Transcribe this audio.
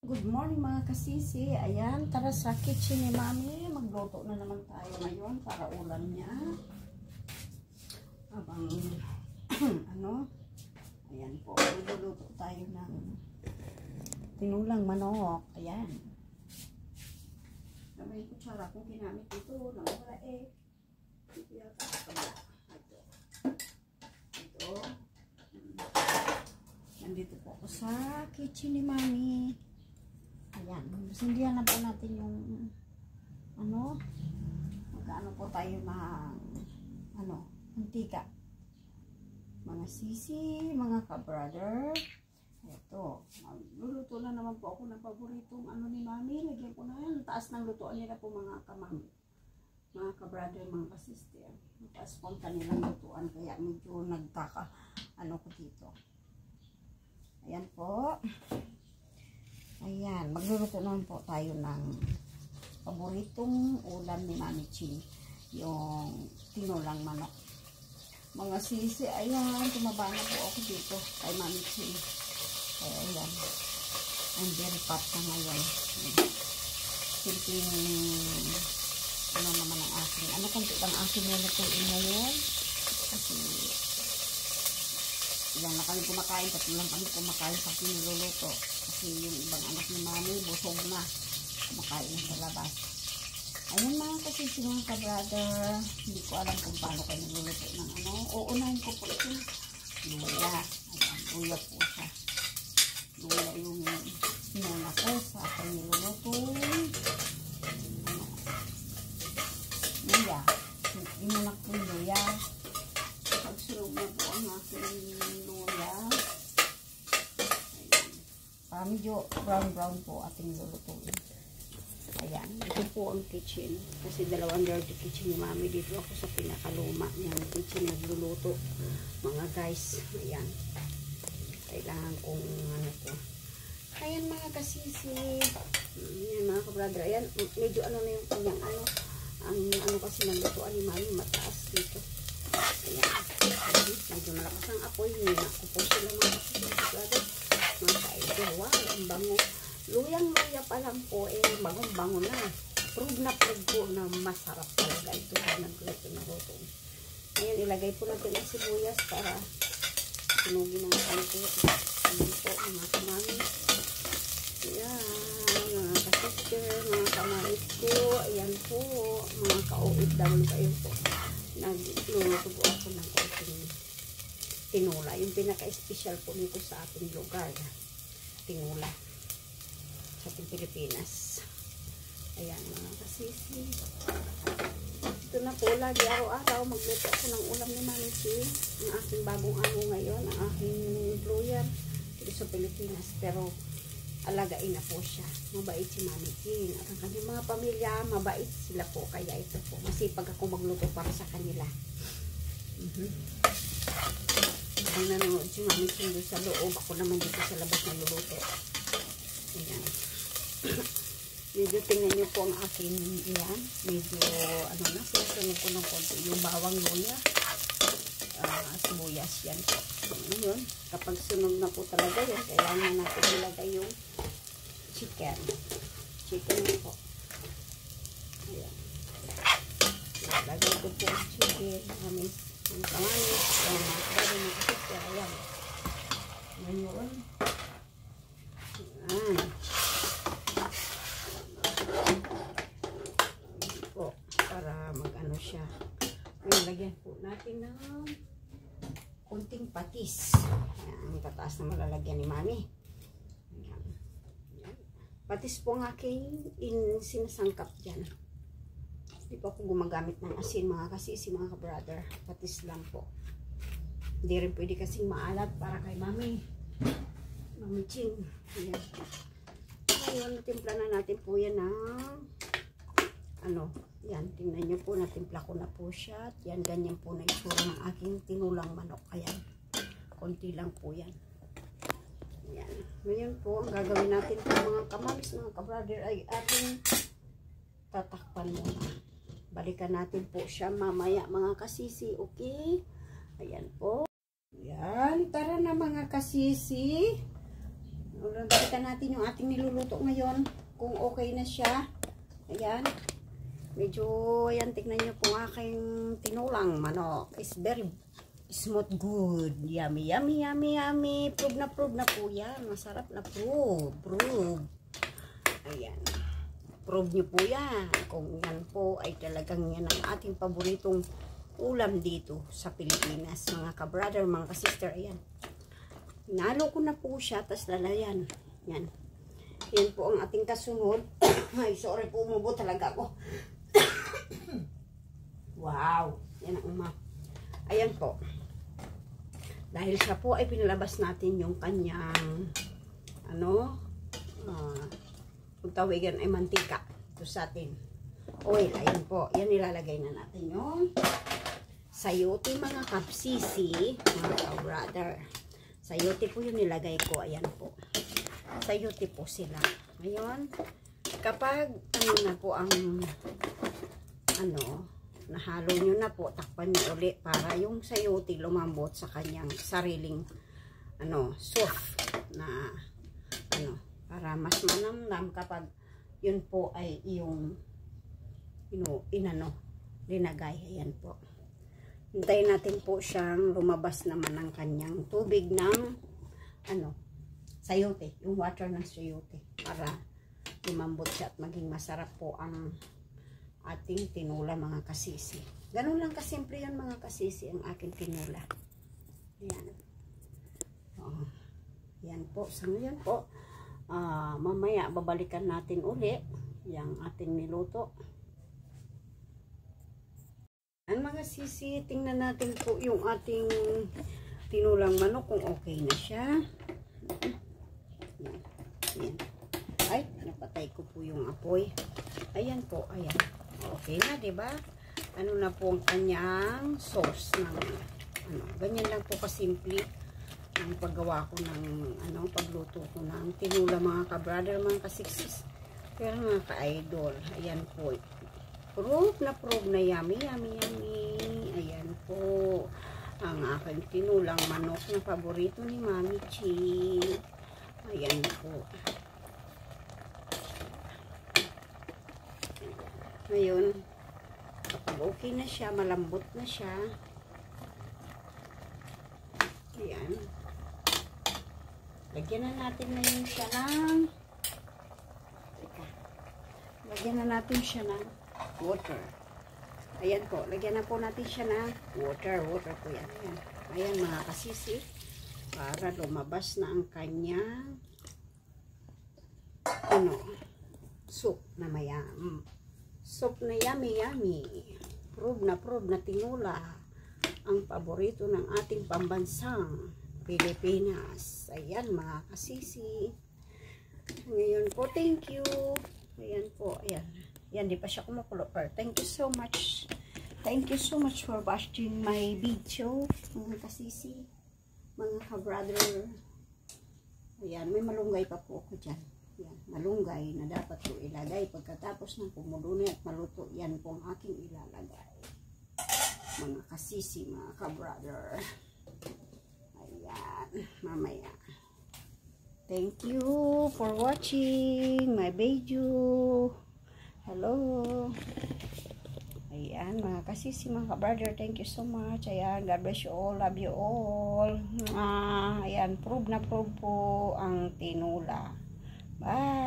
Good morning mga kasisi. Ayan, tara sa kitchen ni Mami. Magluto na naman tayo ngayon para ulam niya. Abang, ayan po. Magluluto tayo ng tinulang manok. Ayan. May kutsara kung ginamit ito. Nawala eh. Ito yata sa kabla. Ito. Nandito po ako sa kitchen ni Mami. Ayan, sindihan na po natin yung mag-ano po tayo ng mantika. Mga sisi, mga ka-brother. Ito, luluto na naman po ako ng paboritong ni Mami. Lagyan ko na yan. Taas ng lutuan nila po mga kamami. Mga ka-brother, mga ka-sister. Taas po ang kanilang lutuan. Kaya medyo nagtaka ko dito. Ayan po. Ayan, magluluto naman po tayo ng paboritong ulam ni Mami Chin, yung tinulang manok. Mga sisi, ayan, tumaba na po ako dito kay Mami Chin. Ayan, I'm very fat na ngayon. Simpleng, naman ang aking, kunti lang aking nulutuin ngayon. Kasi, ilang na kami kumakain, tatlo lang kami kumakain sa aking niluluto. Kasi yung ibang anak ni Mami, busog na. Kumakain na sa labas. Ayun mga kasisi mga ka-brother. Hindi ko alam kung paano kayo niluluto ng uunahin ko po ito. Luya. Ayan, luya po siya. Luya yung sinuna ko sa aking niluluto. Luya. Inunak po yung luya. Pagsulog na po ang aking luya. Medyo brown po ating lulutuin. Ayan, ito po ang kitchen. Kasi dalawang dirty kitchen ni Mami. Dito ako sa pinakaluma niyang kitchen nagluluto. Mga guys, ayan. Kailangan kong po. Ayan mga kasisi. Ayan mga kabrother. Ayan, medyo na yung kanyang ang kasi naglutuan ni Mami mataas dito. Ayan. Medyo malakas ang apoy. Hindi na ako po sila mga kabrother. Wow, ang bango. Luyang-luya pa lang po, bango-bango na. Prove na po na masarap talaga ito na nagluto na luto. Ngayon, ilagay po natin ang sibuyas para sunugin ang kanto. Ayan po, mga kamami. Ayan, mga kasister, mga kamarit ko. Ayan po, mga ka-OFW kayo po. Nagluluto po ako ng konting tinula. Yung pinaka-espesyal po dito sa ating lugar. Tinula sa ating Pilipinas. Ayan mga kasisi. Ito na po lagi araw-araw magluto ako ng ulam ni Mami Chin. Ang aking bagong amo ngayon, ang aking employer dito sa Pilipinas. Pero alagain na po siya. Mabait si Mami Chin. At ang kanyang mga pamilya, mabait sila po. Kaya ito po. Masipag ako magluto para sa kanila. Ang nanonood si Mami Chin doon sa loob. Ako naman dito sa labas na luluto. Ayan. Medyo tingnan nyo po ang aking iyan. Medyo sinusunod ko ng konti. Yung bawang luya. Sibuyas yan po. Ngayon, kapag sunog na po talaga yan, kailangan natin ilagay yung chicken. Chicken po. Ayan. Ilagay ko po yung chicken. Ang kamanis, bago makasip, ayan. Ngayon, po, para mag-ano siya. Ngayon, lagyan po natin ng kunting patis. Ayan, ang tataas na malalagyan ni Mami. Ayan. Ayan. Patis po ang aking sinasangkap dyan. Hindi po ako gumagamit ng asin mga kasisi mga ka-brother. Patis lang po. Hindi rin pwede kasing maalat para kay Mami Chin. Ayan. Ngayon, timpla na natin po yan ng yan, tingnan nyo po, natimpla ko na po siya. At yan, ganyan po na itsura ng aking tinulang manok. Ayan. Konti lang po yan. Ayan. Ngayon po, ang gagawin natin po mga kamamis, mga ka-brother, ay ating tatakpan muna. Balikan natin po siya mamaya mga kasisi, okay? Ayan po. Ayan, tara na mga kasisi. Balikan natin yung ating niluluto ngayon. Kung okay na siya. Ayan. Medyo, ayan, tignan nyo kung aking tinulang manok. It's very smooth, good. Yummy, yummy, yummy, yummy. Prove na po yan. Masarap na prove. Ayan. Prove nyo po yan. Kung yan po ay talagang yan ang ating paboritong ulam dito sa Pilipinas. Mga ka-brother, mga ka-sister, ayan. Hinalo ko na po siya, tas lalayan. Yan. Yan po ang ating kasunod. Ay, sorry po, umubo talaga ako. Wow. Yan ang ayan po. Dahil siya po ay pinalabas natin yung kanyang kung tawigan ay mantika. Ito sa atin. Oil. Ayan po. Yan nilalagay na natin yung sayote mga kapsisi. Mga brother. Sayote po yung nilagay ko. Ayan po. Sayote po sila. Ngayon, kapag na po ang nahalo nyo na po, takpan nyo ulit para yung sayote lumambot sa kanyang sariling soft na para mas manamnam kapag yun po ay yung linagay. Ayan po. Hintayin natin po siyang lumabas naman ng kanyang tubig ng sayote, yung water ng sayote para lumambot siya at maging masarap po ang ating tinula mga kasisi. Ganun lang kasimple yan mga kasisi ang aking tinula. Ayan. Yan po. So ngayon po, mamaya babalikan natin uli yung ating niluto. Ang mga sisi, tingnan natin po yung ating tinulang manok kung okay na siya. Yan. Yan. Ay, napatay ko po yung apoy. Ayan po, ayan. Okay na, diba? Ano na po ang kanyang sauce ng ganyan lang po kasimple ang paggawa ko ng pagluto ko ng tinula mga ka-brother, mga ka-sixes. Pero mga ka-idol, ayan po. Proof na yummy, yummy, yummy. Ayan po ang aking tinulang manok na paborito ni Mami Chi. Ayan po. Ngayon, kapag okay na siya, malambot na siya. Ayan. Lagyan na natin ngayon siya ng lagyan na natin siya ng water. Ayan po, lagyan na po natin siya ng water po yan. Ayan, ayan mga kasisi, para lumabas na ang kanyang soup na soup na yummy yummy. Prove na tinula ang paborito ng ating pambansang Pilipinas. Ayan mga kasisi. Ngayon po, thank you. Ayan po, ayan. Yan, di pa siya kumukulo. Thank you so much. Thank you so much for watching my video, mga kasisi, mga ka-brother. Ayan, may malunggay pa po ako dyan. Yan, malunggay na dapat po ilagay pagkatapos ng kumulo na at maluto. Yan po ang aking ilalagay. Mga kasisi, mga ka-brother. Ayan, mamaya. Thank you for watching my video. Hello. Ayan, mga kasisi, mga ka-brother. Thank you so much. Ayan, God bless you all. Love you all. Ayan, prove na prove po ang tinula. Bye.